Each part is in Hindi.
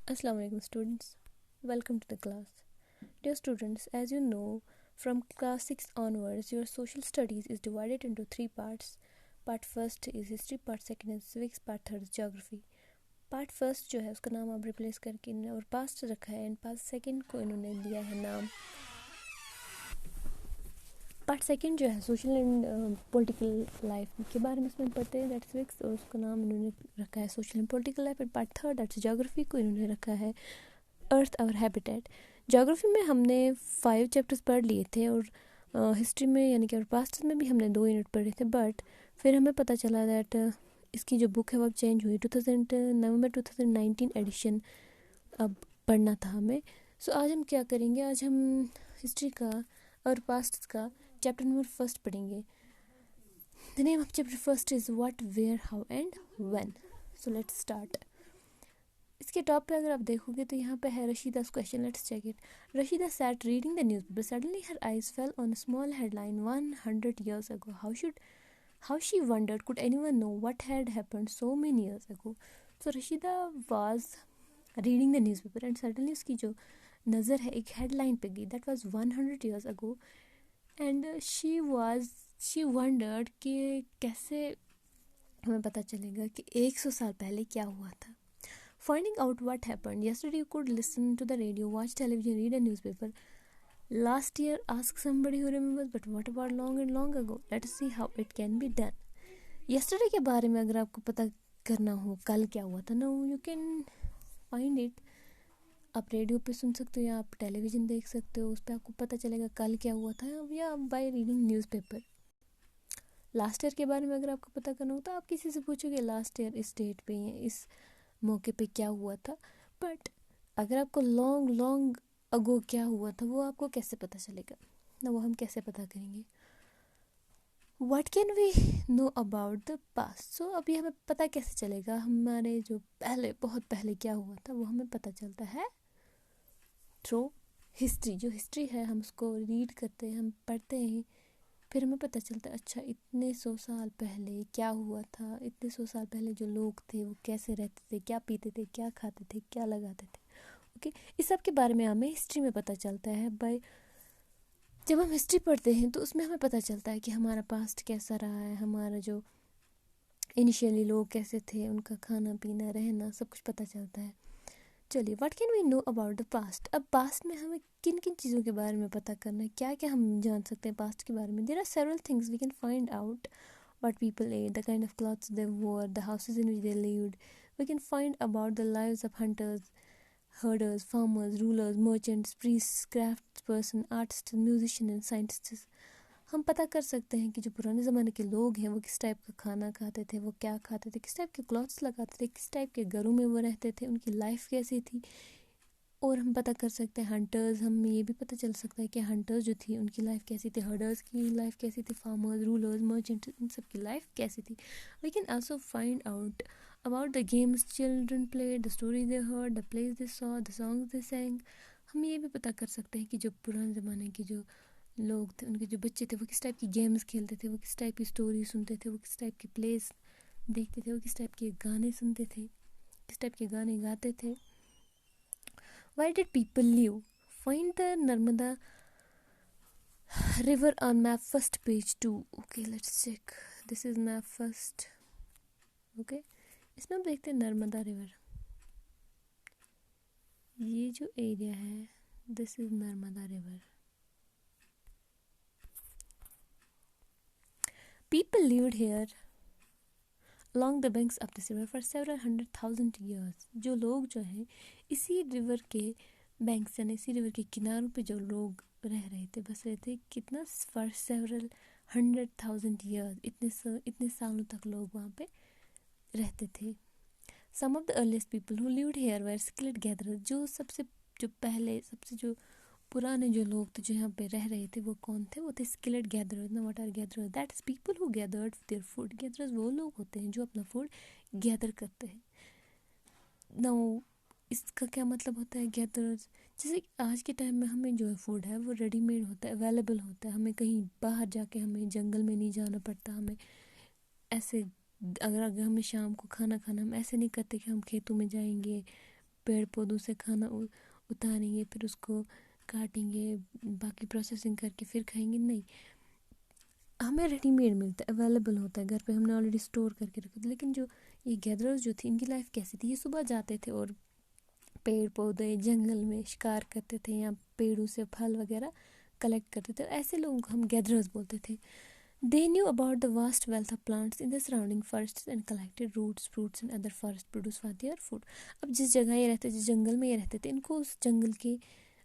Assalamu alaikum students. Welcome to the class. Dear students, as you know, from class 6 onwards, your social studies is divided into three parts. Part first is history, part second is civics, part third is geography. Part first जो है उसका नाम अब रिप्लेस करके इन्होंने और पास्ट रखा है एंड पार्ट सेकंड को इन्होंने दिया है नाम। पार्ट सेकंड जो है सोशल एंड पॉलिटिकल लाइफ के बारे में इसमें पढ़ते हैं, दैट्स सिविक्स, और उसका नाम इन्होंने रखा है social and political life. And part third that's geography को इन्होंने रखा है अर्थ और हैबिटेट। ज्योग्राफी में हमने 5 चैप्टर्स पढ़ लिए थे और हिस्ट्री में यानी कि और पास्ट में भी हमने 2 यूनिट पढ़े थे, बट फिर हमें पता चला दैट इसकी जो बुक है वो अब चेंज हुई। नवंबर 2019 एडिशन अब पढ़ना था हमें। सो आज हम क्या करेंगे, आज हम हिस्ट्री का और पास्ट का चैप्टर नंबर फर्स्ट पढ़ेंगे। The name of chapter first is what, where, how and when. So let's start. इसके टॉप पे अगर आप देखोगे तो यहाँ पे है Rasheeda's question. Let's check it. Rasheeda sat reading the newspaper. Suddenly her eyes fell on a small headline, 100 years ago. How she wondered, could anyone know what had happened so many years ago? So Rashida was reading the newspaper and suddenly उसकी जो नज़र है एक हेडलाइन पे गई, that was 100 years ago, and she wondered कि कैसे हमें पता चलेगा कि 100 साल पहले क्या हुआ था। Finding out what happened. Yesterday you could listen to the radio, watch television, read a newspaper. Last year, ask somebody who remembers, but what about long and long ago? Let's see how it can be done. Yesterday के बारे में अगर आपको पता करना हो कल क्या हुआ था, no, you can find it. आप रेडियो पे सुन सकते हो या आप टेलीविज़न देख सकते हो, उस पर आपको पता चलेगा कल क्या हुआ था, या by reading newspaper. Last year के बारे में अगर आपको पता करना हो तो आप किसी से पूछोगे लास्ट ईयर इस डेट पे इस मौके पे क्या हुआ था। बट अगर आपको लॉन्ग अगो क्या हुआ था वो आपको कैसे पता चलेगा ना, वो हम कैसे पता करेंगे। What can we know about the past. So अभी हमें पता कैसे चलेगा हमारे जो पहले बहुत पहले क्या हुआ था, वो हमें पता चलता है थ्रू हिस्ट्री। जो हिस्ट्री है हम उसको रीड करते हैं, हम पढ़ते हैं, फिर हमें पता चलता है अच्छा इतने 100 साल पहले क्या हुआ था, इतने 100 साल पहले जो लोग थे वो कैसे रहते थे, क्या पीते थे, क्या खाते थे, क्या लगाते थे। ओके, इस सब के बारे में हमें हिस्ट्री में पता चलता है। बाय जब हम हिस्ट्री पढ़ते हैं तो उसमें हमें पता चलता है कि हमारा पास्ट कैसा रहा है, हमारा जो इनिशियली लोग कैसे थे, उनका खाना पीना रहना सब कुछ पता चलता है। चलिए, what can we know about the past. अब पास्ट में हमें किन किन चीज़ों के बारे में पता करना है, क्या क्या हम जान सकते हैं पास्ट के बारे में। There are several things we can find out, what people ate, the kind of clothes they wore, the houses in which they lived. We can find about the lives of hunters, herders, farmers, rulers, merchants, priests, craftsperson, artists, musicians and scientists. हम पता कर सकते हैं कि जो पुराने ज़माने के लोग हैं वो किस टाइप का खाना खाते थे, वो क्या खाते थे, किस टाइप के क्लॉथ्स लगाते थे, किस टाइप के घरों में वो रहते थे, उनकी लाइफ कैसी थी। और हम पता कर सकते हैं हंटर्स, हम ये भी पता चल सकता है कि हंटर्स जो थी उनकी लाइफ कैसी थी, हर्डर्स की लाइफ कैसी थी, फार्मर्स, रूलर्स, मर्चेंट्स, इन सब की लाइफ कैसी थी। We can also find out about the games children played, the stories they heard, the plays they saw, the songs they sang. हम ये भी पता कर सकते हैं कि जो पुराने ज़माने के जो लोग थे, उनके जो बच्चे थे, वो किस टाइप की गेम्स खेलते थे, वो किस टाइप की स्टोरी सुनते थे, वो किस टाइप के प्लेस देखते थे, वो किस टाइप के गाने सुनते थे, किस टाइप के गाने गाते थे। Why did people live? Find the Narmada river on map first, page 2. Okay, let's check. This is map first. Okay, इसमें हम देखते हैं नर्मदा रिवर। ये जो एरिया है this is Narmada river. People lived hair along the banks of this river for several 100,000 years. जो लोग जो हैं इसी रिवर के बैंक्स यानी इसी रिवर के किनारों पे जो लोग रह रहे थे, बस रहे थे, कितना, for several 100,000 years, इतने सालों तक लोग वहाँ पे रहते थे। Some of the earliest people who lived here were skilled gatherers. जो पहले सबसे जो पुराने जो लोग थे जो यहाँ पे रह रहे थे वो कौन थे, वो थे skilled gatherers. Now what are gatherers? That is people who gathered their food. Gatherers वो लोग होते हैं जो अपना फूड गैदर करते हैं। Now इसका क्या मतलब होता है gatherers? जैसे आज के टाइम में हमें जो फूड है वो रेडीमेड होता है, अवेलेबल होता है, हमें कहीं बाहर जाके हमें जंगल में नहीं जाना पड़ता। हमें ऐसे अगर हमें शाम को खाना खाना, हम ऐसे नहीं करते कि हम खेतों में जाएंगे, पेड़ पौधों से खाना उतारेंगे, फिर उसको काटेंगे, बाकी प्रोसेसिंग करके फिर खाएंगे, नहीं। हमें रेडीमेड मिलता है, अवेलेबल होता है घर पे, हमने ऑलरेडी स्टोर करके रखा था। लेकिन जो ये गैदरर्स जो थे, इनकी लाइफ कैसी थी, ये सुबह जाते थे और पेड़ पौधे जंगल में शिकार करते थे या पेड़ों से फल वगैरह कलेक्ट करते थे। ऐसे लोगों को हम गैदरर्स बोलते थे। They knew about the vast wealth of plants in the surrounding forests and collected roots, fruits and other forest produce for their food. अब जिस जगह ये रहते, जिस जंगल में ये रहते थे, इनको उस जंगल के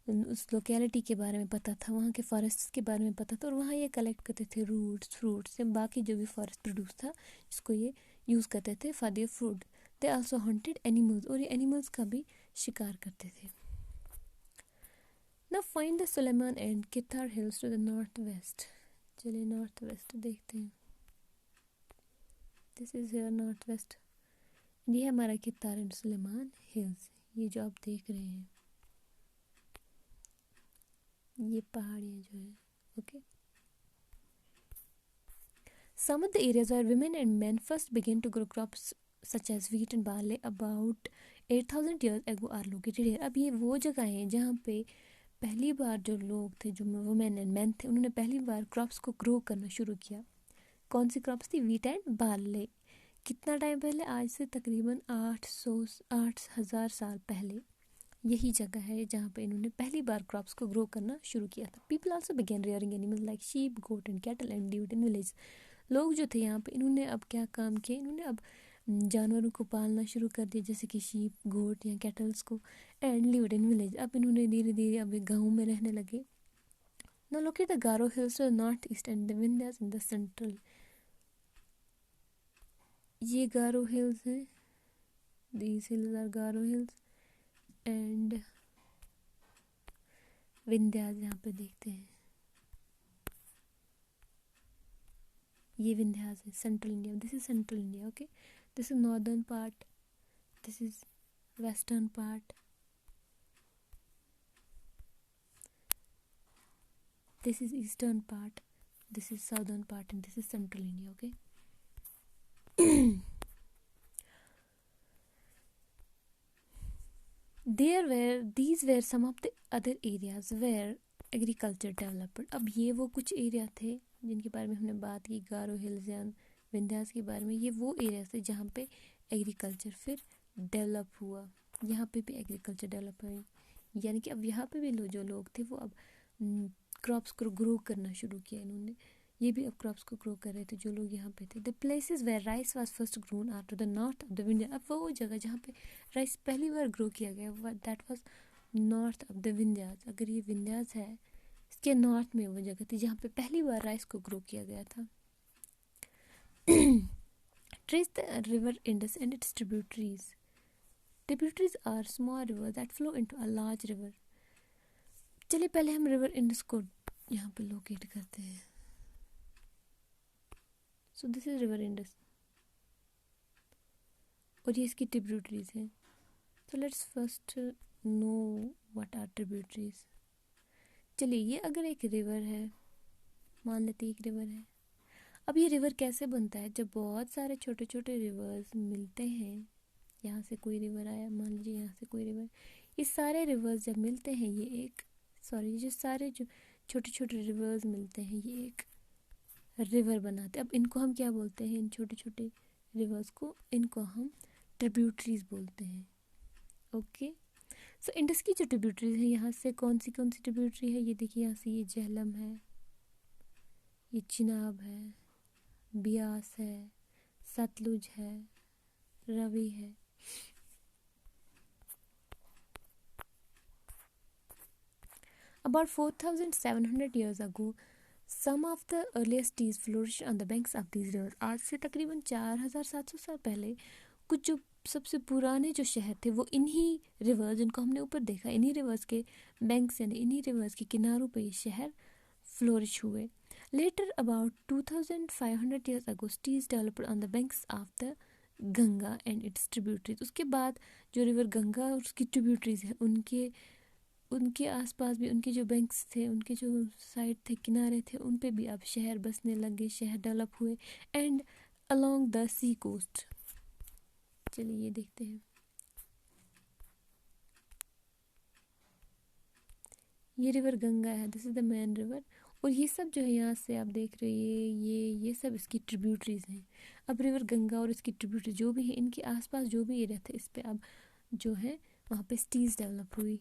उस लोकेलिटी के बारे में पता था, वहाँ के फॉरेस्ट्स के बारे में पता था, और वहाँ ये कलेक्ट करते थे रूट्स, फ्रूट्स या बाकी जो भी फॉरेस्ट प्रोड्यूस था जिसको ये यूज़ करते थे for their food. They also hunted animals, और ये एनिमल्स का भी शिकार करते थे। Now find the Sulaiman and Kirthar hills to the north west. चलिए नॉर्थ वेस्ट देखते हैं। This is here north west. ये हमारा कितार एंड सुलेमान हिल्स, ये जो आप देख रहे हैं ये पहाड़ियाँ जो है, okay. Some of the areas where women and men first began to grow crops such as wheat and barley about 8,000 years ago are located here. अब ये वो जगह हैं जहाँ पे पहली बार जो लोग थे, जो वुमेन एंड मैन थे, उन्होंने पहली बार क्रॉप्स को ग्रो करना शुरू किया। कौन सी क्रॉप्स थी? Wheat and barley. कितना टाइम पहले? आज से तकरीबन 8,000 साल पहले यही जगह है जहाँ पे इन्होंने पहली बार क्रॉप्स को ग्रो करना शुरू किया था। People also begin rearing animals like sheep, goat and cattle and lived in village. लोग जो थे यहाँ पे, इन्होंने अब क्या काम किया, इन्होंने अब जानवरों को पालना शुरू कर दिया, जैसे कि शीप, गोट या कैटल्स को, एंड लिव्ड इन विलेज। अब इन्होंने धीरे धीरे अब गाँव में रहने लगे। Now look at the Garo Hills to the northeast and the Vindhyas in the central. ये गारो हिल्स हैं, these hills are Garo hills and Vindhyas यहाँ पे देखते हैं, ये विंध्यास है, central India. This is central India, okay. This is northern part, this is western part, this is eastern part, this is southern part and this is central India, okay. These were some of the other areas where agriculture developed. अब ये वो कुछ एरिया थे जिनके बारे में हमने बात की, गारो हिल्स या विंध्यास के बारे में। ये वो एरिया थे जहाँ पे एग्रीकल्चर फिर डेवलप हुआ। यहाँ पे भी एग्रीकल्चर डेवलप हुआ, यानी कि अब यहाँ पे भी जो लोग थे वो अब क्रॉप्स को ग्रो करना शुरू किया इन्होंने। ये भी अब क्रॉप्स को ग्रो कर रहे थे जो लोग यहाँ पे थे। The places where rice was first grown after the north of the Vindhya. अब वो जगह जहाँ पे राइस पहली बार ग्रो किया गया, that was north of the Vindhyas. अगर ये विंध्यास है, इसके नॉर्थ में वो जगह थी जहाँ पे पहली बार राइस को ग्रो किया गया था। Trace the river Indus and its tributaries. Tributaries are small river that flow into a large river. चलिए पहले हम रिवर इंडस को यहाँ पे लोकेट करते हैं। So this is river Indus और ये इसकी ट्रिब्यूटरीज हैं। So let's first know what are tributaries. चलिए ये अगर एक रिवर है, मान लेते एक रिवर है। अब ये रिवर कैसे बनता है? जब बहुत सारे छोटे छोटे रिवर्स मिलते हैं, यहाँ से कोई रिवर आया, मान लीजिए यहाँ से कोई रिवर, ये सारे रिवर्स जब मिलते हैं ये एक जो सारे जो छोटे छोटे रिवर्स मिलते हैं ये एक रिवर बनाते हैं। अब इनको हम क्या बोलते हैं? इन छोटे छोटे रिवर्स को, इनको हम ट्रिब्यूटरीज बोलते हैं, ओके। सो इंडस की जो ट्रिब्यूटरीज है, यहाँ से कौन सी ट्रिब्यूटरी है? ये देखिए, यहाँ से ये झेलम है, ये चिनाब है, ब्यास है, सतलुज है, रवि है। About 4,700 years ago, some of the earliest teas flourished on the banks of these rivers. आज से तकरीबन 4,700 साल पहले कुछ जो सबसे पुराने जो शहर थे वो इन्हीं रिवर्स, जिनको हमने ऊपर देखा, इन्हीं रिवर्स के बैंक्स यानी इन्हीं रिवर्स के किनारों पे ये शहर फ्लोरिश हुए। Later, about 2,500 years ago, teas developed on the banks of the Ganga and its tributaries. उसके बाद जो रिवर गंगा और उसकी ट्रिब्यूटरीज है, उनके आसपास भी उनके जो बैंक्स थे, उनके जो साइड थे, किनारे थे, उन पे भी अब शहर बसने लगे, शहर डेवलप हुए and along the sea coast. चलिए ये देखते हैं। ये रिवर गंगा है, this is the main river. और ये सब जो है यहाँ से आप देख रहे हो ये सब इसकी ट्रिब्यूटरीज हैं। अब रिवर गंगा और इसकी ट्रिब्यूटरी जो भी है, इनके आसपास जो भी एरिया थे, इस पे अब जो है वहाँ पे सिटीज़ डेवलप हुई।